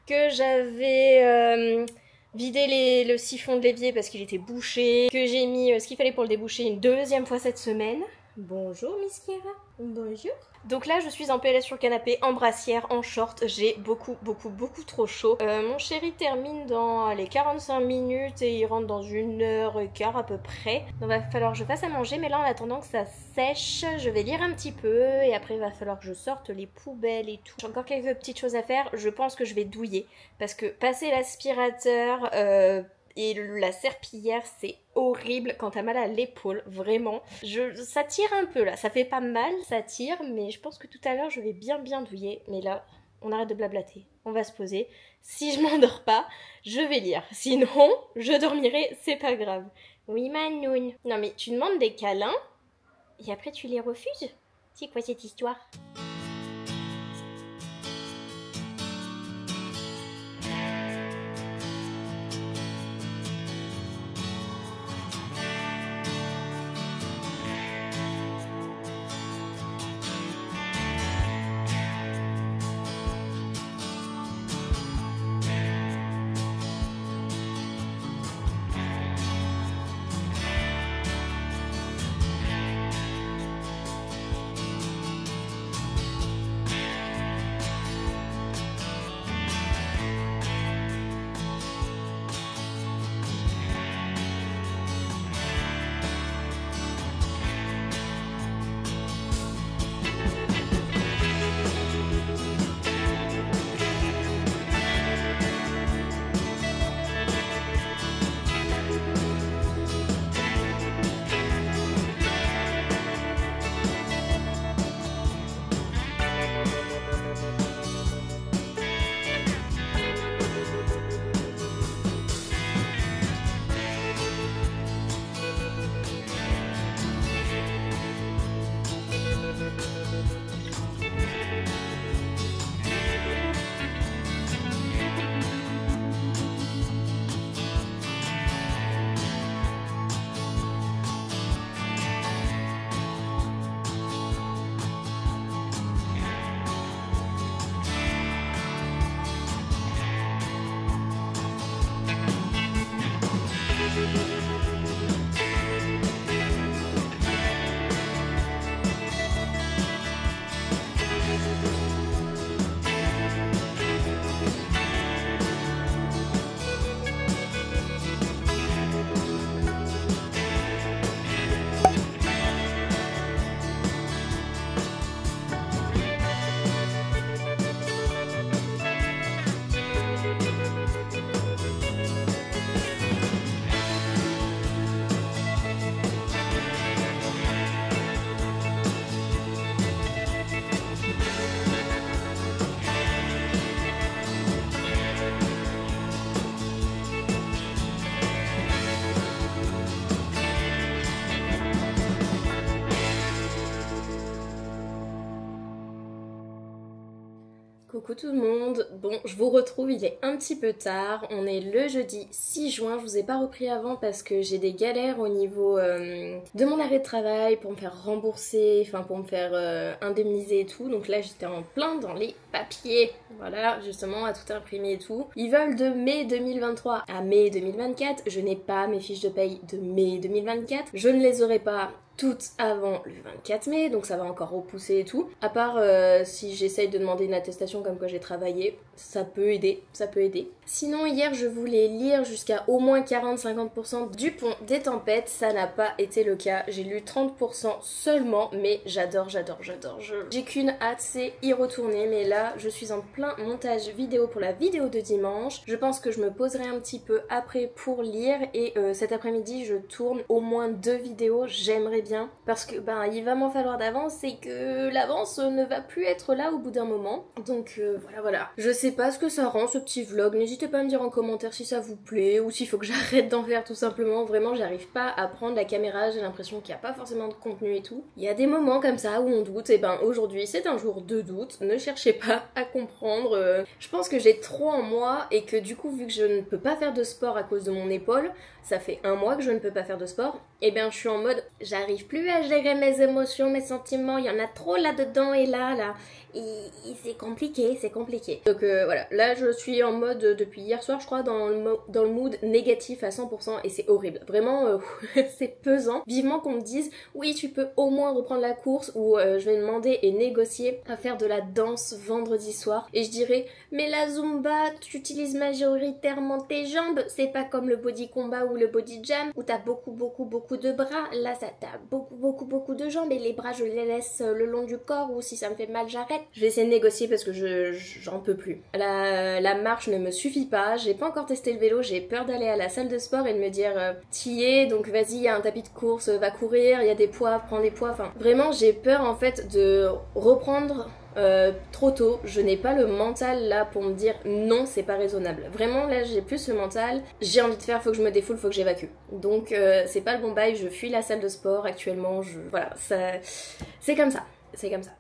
que j'avais vidé le siphon de l'évier parce qu'il était bouché, que j'ai mis ce qu'il fallait pour le déboucher une 2e fois cette semaine. Bonjour Miss Kira. Bonjour. Donc là je suis en PLS sur le canapé, en brassière, en short, j'ai beaucoup trop chaud. Mon chéri termine dans les 45 minutes et il rentre dans 1h15 à peu près. Donc va falloir que je fasse à manger, mais là en attendant que ça sèche, je vais lire un petit peu et après il va falloir que je sorte les poubelles et tout. J'ai encore quelques petites choses à faire, je pense que je vais douiller parce que passer l'aspirateur et la serpillière c'est horrible quand t'as mal à l'épaule, vraiment. Ça tire un peu là, ça fait pas mal, ça tire, mais je pense que tout à l'heure je vais bien douiller. Mais là, on arrête de blablater, on va se poser. Si je m'endors pas, je vais lire. Sinon, je dormirai, c'est pas grave. Oui Manoun. Non mais tu demandes des câlins? Et après tu les refuses? C'est quoi cette histoire? Coucou tout le monde, bon je vous retrouve, il est un petit peu tard, on est le jeudi 6 juin, je vous ai pas repris avant parce que j'ai des galères au niveau de mon arrêt de travail pour me faire rembourser, enfin pour me faire indemniser et tout, donc là j'étais en plein dans les papiers, voilà justement à tout imprimer et tout. Ils veulent de mai 2023 à mai 2024, je n'ai pas mes fiches de paye de mai 2024, je ne les aurai pas toutes avant le 24 mai, donc ça va encore repousser et tout. À part si j'essaye de demander une attestation comme quoi j'ai travaillé, ça peut aider, ça peut aider. Sinon hier je voulais lire jusqu'à au moins 40-50% du Pont des Tempêtes, ça n'a pas été le cas. J'ai lu 30% seulement, mais j'adore. J'ai qu'une hâte, c'est y retourner, mais là je suis en plein montage vidéo pour la vidéo de dimanche. Je pense que je me poserai un petit peu après pour lire et cet après-midi je tourne au moins 2 vidéos, j'aimerais bien parce que il va m'en falloir d'avance et que l'avance ne va plus être là au bout d'un moment. Donc voilà. Je sais pas ce que ça rend ce petit vlog, n'hésitez pas à me dire en commentaire si ça vous plaît ou s'il faut que j'arrête d'en faire tout simplement. Vraiment j'arrive pas à prendre la caméra, j'ai l'impression qu'il n'y a pas forcément de contenu et tout. Il y a des moments comme ça où on doute, et aujourd'hui c'est un jour de doute, ne cherchez pas à comprendre. Je pense que j'ai trop en moi et que du coup vu que je ne peux pas faire de sport à cause de mon épaule, ça fait 1 mois que je ne peux pas faire de sport, et je suis en mode j'arrive plus à gérer mes émotions, mes sentiments, il y en a trop là-dedans et là, et c'est compliqué. Donc voilà, là je suis en mode depuis hier soir je crois dans le mood négatif à 100% et c'est horrible, vraiment c'est pesant. Vivement qu'on me dise oui tu peux au moins reprendre la course ou je vais demander et négocier à faire de la danse vendredi soir et je dirais mais la Zumba tu utilises majoritairement tes jambes, c'est pas comme le body combat ou le body jam où t'as beaucoup de bras, là ça t'as beaucoup de jambes et les bras je les laisse le long du corps ou si ça me fait mal j'arrête. Je vais essayer de négocier parce que j'en peux plus. La marche ne me suffit pas, j'ai pas encore testé le vélo, j'ai peur d'aller à la salle de sport et de me dire t'y es donc vas-y il y a un tapis de course, va courir, il y a des poids, prends des poids, enfin vraiment j'ai peur en fait de reprendre trop tôt, je n'ai pas le mental là pour me dire non, c'est pas raisonnable. Vraiment là j'ai plus le mental, j'ai envie de faire, faut que je me défoule, faut que j'évacue. Donc c'est pas le bon bail, je fuis la salle de sport actuellement, voilà, c'est comme ça, c'est comme ça.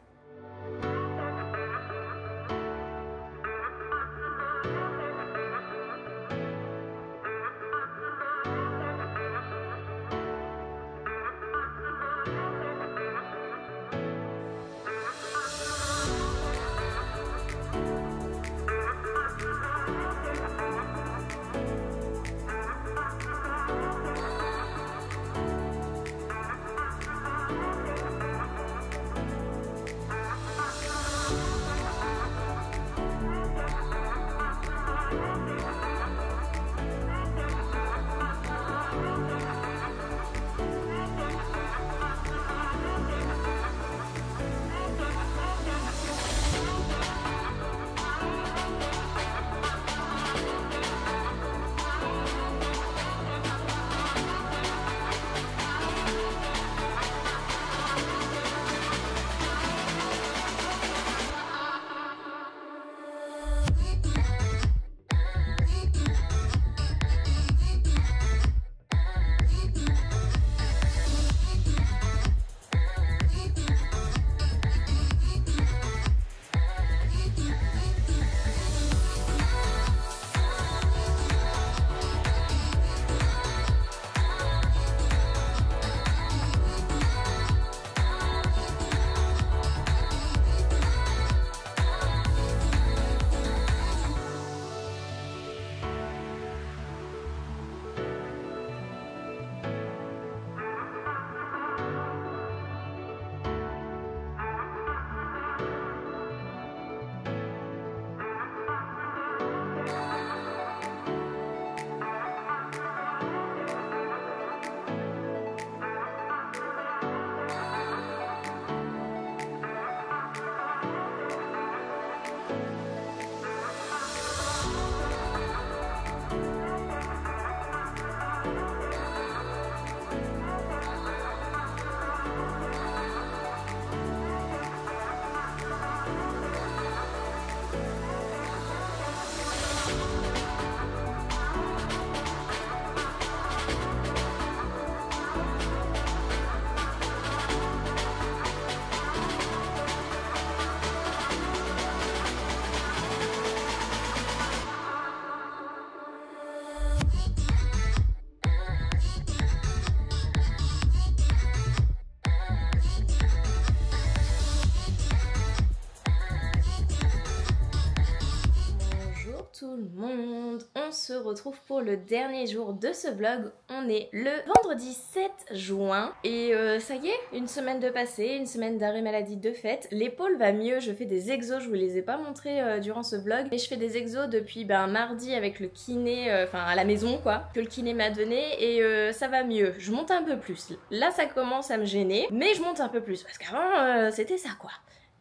Tout le monde, on se retrouve pour le dernier jour de ce vlog. On est le vendredi 7 juin et ça y est, une semaine de passé, une semaine d'arrêt maladie de fête. L'épaule va mieux, je fais des exos, je vous les ai pas montrés durant ce vlog, mais je fais des exos depuis mardi avec le kiné, enfin à la maison quoi, que le kiné m'a donné et ça va mieux. Je monte un peu plus, là ça commence à me gêner, mais je monte un peu plus parce qu'avant c'était ça quoi.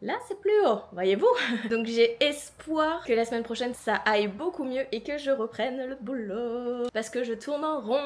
Là c'est plus haut, voyez-vous. Donc j'ai espoir que la semaine prochaine ça aille beaucoup mieux et que je reprenne le boulot. Parce que je tourne en rond.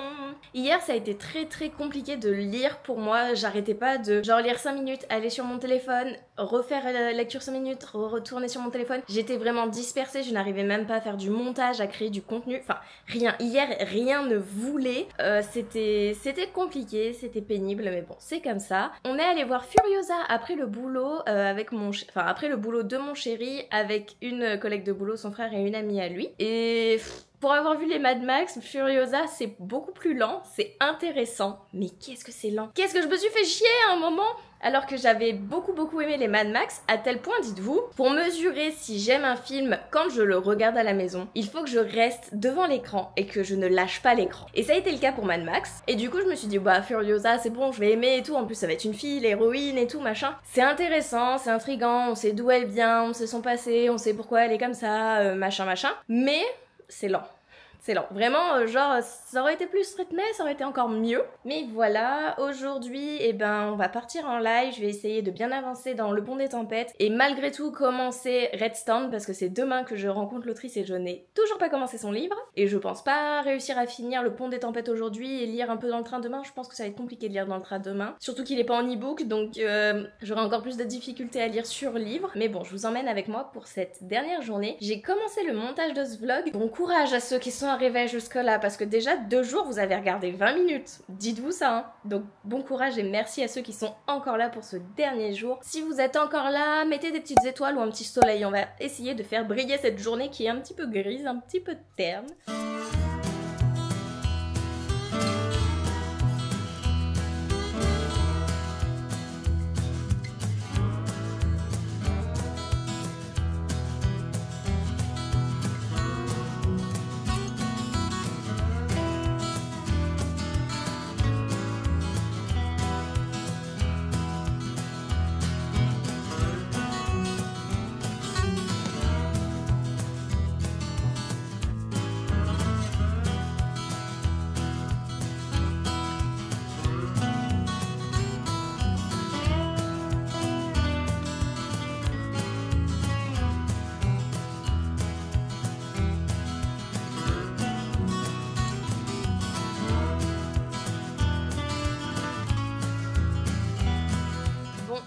Hier ça a été très compliqué de lire pour moi. J'arrêtais pas de genre lire 5 minutes, aller sur mon téléphone, refaire la lecture 5 minutes, retourner sur mon téléphone. J'étais vraiment dispersée, je n'arrivais même pas à faire du montage, à créer du contenu. Enfin rien, hier rien ne voulait. C'était compliqué, c'était pénible mais bon c'est comme ça. On est allé voir Furiosa après le boulot avec après le boulot de mon chéri avec une collègue de boulot, son frère et une amie à lui. Et pour avoir vu les Mad Max, Furiosa c'est beaucoup plus lent, c'est intéressant. Mais qu'est-ce que c'est lent? Qu'est-ce que je me suis fait chier à un moment? Alors que j'avais beaucoup aimé les Mad Max, à tel point, dites-vous, pour mesurer si j'aime un film quand je le regarde à la maison, il faut que je reste devant l'écran et que je ne lâche pas l'écran. Et ça a été le cas pour Mad Max. Et du coup, je me suis dit, bah Furiosa, c'est bon, je vais aimer et tout. En plus, ça va être une fille, l'héroïne et tout, machin. C'est intéressant, c'est intriguant, on sait d'où elle vient, on sait son passé, on sait pourquoi elle est comme ça, machin. Mais c'est lent. c'est lent. Vraiment, genre, ça aurait été plus rythmé, ça aurait été encore mieux. Mais voilà, aujourd'hui, eh ben, on va partir en live. Je vais essayer de bien avancer dans Le Pont des Tempêtes. Et malgré tout, commencer Redstone, parce que c'est demain que je rencontre l'autrice et je n'ai toujours pas commencé son livre. Et je pense pas réussir à finir Le Pont des Tempêtes aujourd'hui et lire un peu dans le train demain. Je pense que ça va être compliqué de lire dans le train demain. Surtout qu'il est pas en e-book, donc j'aurai encore plus de difficultés à lire sur livre. Mais bon, je vous emmène avec moi pour cette dernière journée. J'ai commencé le montage de ce vlog. Bon courage à ceux qui sont arrivés jusque-là, parce que déjà 2 jours, vous avez regardé 20 minutes. Dites-vous ça, hein. Donc bon courage et merci à ceux qui sont encore là pour ce dernier jour. Si vous êtes encore là, mettez des petites étoiles ou un petit soleil. On va essayer de faire briller cette journée qui est un petit peu grise, un petit peu terne.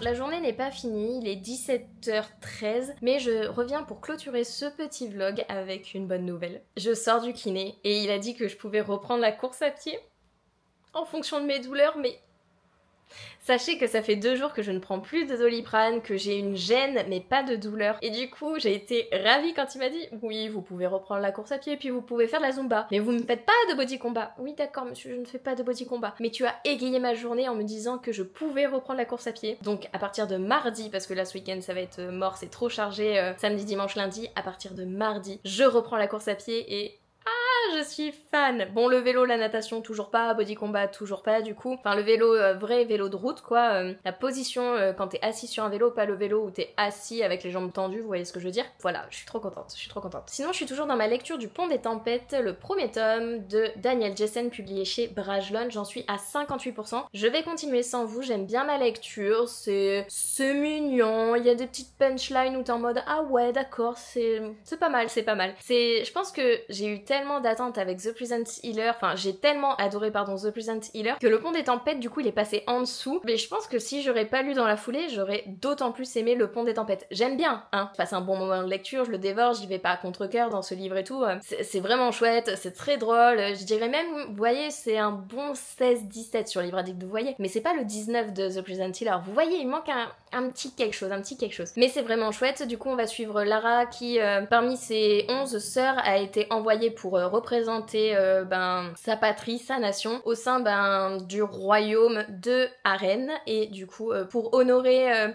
La journée n'est pas finie, il est 17h13, mais je reviens pour clôturer ce petit vlog avec une bonne nouvelle. Je sors du kiné et il a dit que je pouvais reprendre la course à pied en fonction de mes douleurs, mais sachez que ça fait 2 jours que je ne prends plus de Doliprane, que j'ai une gêne mais pas de douleur. Et du coup, j'ai été ravie quand il m'a dit « Oui, vous pouvez reprendre la course à pied, puis vous pouvez faire de la Zumba. Mais vous ne faites pas de body combat. » Oui, d'accord, monsieur, je ne fais pas de body combat. Mais tu as égayé ma journée en me disant que je pouvais reprendre la course à pied. Donc à partir de mardi, parce que là ce week-end ça va être mort, c'est trop chargé, samedi, dimanche, lundi, à partir de mardi, je reprends la course à pied et... je suis fan. Bon, le vélo, la natation, toujours pas, body combat, toujours pas du coup. Enfin, le vélo, vrai vélo de route quoi. La position quand t'es assis sur un vélo, pas le vélo où t'es assis avec les jambes tendues, vous voyez ce que je veux dire? Voilà, je suis trop contente, je suis trop contente. Sinon, je suis toujours dans ma lecture du Pont des Tempêtes, le premier tome de Daniel Jessen, publié chez Brajlon. J'en suis à 58%. Je vais continuer sans vous, j'aime bien ma lecture, c'est mignon, il y a des petites punchlines où t'es en mode ah ouais, d'accord, c'est pas mal, c'est pas mal. Je pense que j'ai eu tellement d'attente avec The Pleasant Healer, enfin j'ai tellement adoré The Pleasant Healer que le Pont des Tempêtes du coup il est passé en dessous, mais je pense que si j'aurais pas lu dans la foulée j'aurais d'autant plus aimé le Pont des Tempêtes. J'aime bien, hein, je passe un bon moment de lecture, je le dévore, j'y vais pas à contre-cœur dans ce livre et tout, c'est vraiment chouette, c'est très drôle, je dirais même, vous voyez, c'est un bon 16-17 sur Livre Addict, vous voyez, mais c'est pas le 19 de The Pleasant Healer, vous voyez, il manque un petit quelque chose, mais c'est vraiment chouette. Du coup on va suivre Lara qui parmi ses 11 sœurs a été envoyée pour représenter sa patrie, sa nation au sein du royaume de Arène, et du coup pour honorer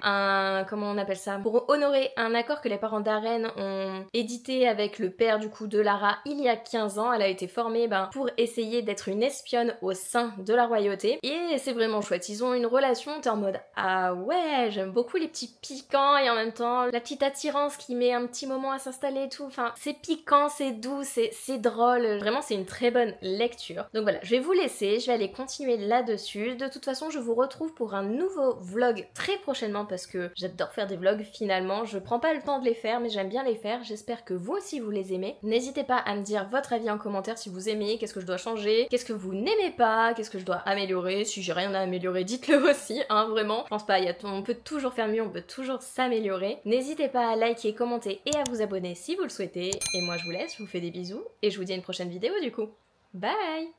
pour honorer un accord que les parents d'Arène ont édité avec le père du coup de Lara il y a 15 ans, elle a été formée pour essayer d'être une espionne au sein de la royauté, et c'est vraiment chouette, ils ont une relation, t'es en mode ah ouais, j'aime beaucoup les petits piquants et en même temps la petite attirance qui met un petit moment à s'installer et tout, enfin c'est piquant, c'est doux, c'est drôle, vraiment c'est une très bonne lecture. Donc voilà, je vais vous laisser, je vais aller continuer là-dessus. De toute façon je vous retrouve pour un nouveau vlog très prochainement parce que j'adore faire des vlogs finalement, je prends pas le temps de les faire mais j'aime bien les faire, j'espère que vous aussi vous les aimez. N'hésitez pas à me dire votre avis en commentaire si vous aimez, qu'est-ce que je dois changer, qu'est-ce que vous n'aimez pas, qu'est-ce que je dois améliorer, si j'ai rien à améliorer dites-le aussi, hein, vraiment, je pense pas, on peut toujours faire mieux, on peut toujours s'améliorer. N'hésitez pas à liker, commenter et à vous abonner si vous le souhaitez, et moi je vous laisse, je vous fais des bisous et je vous dis à une prochaine vidéo du coup. Bye!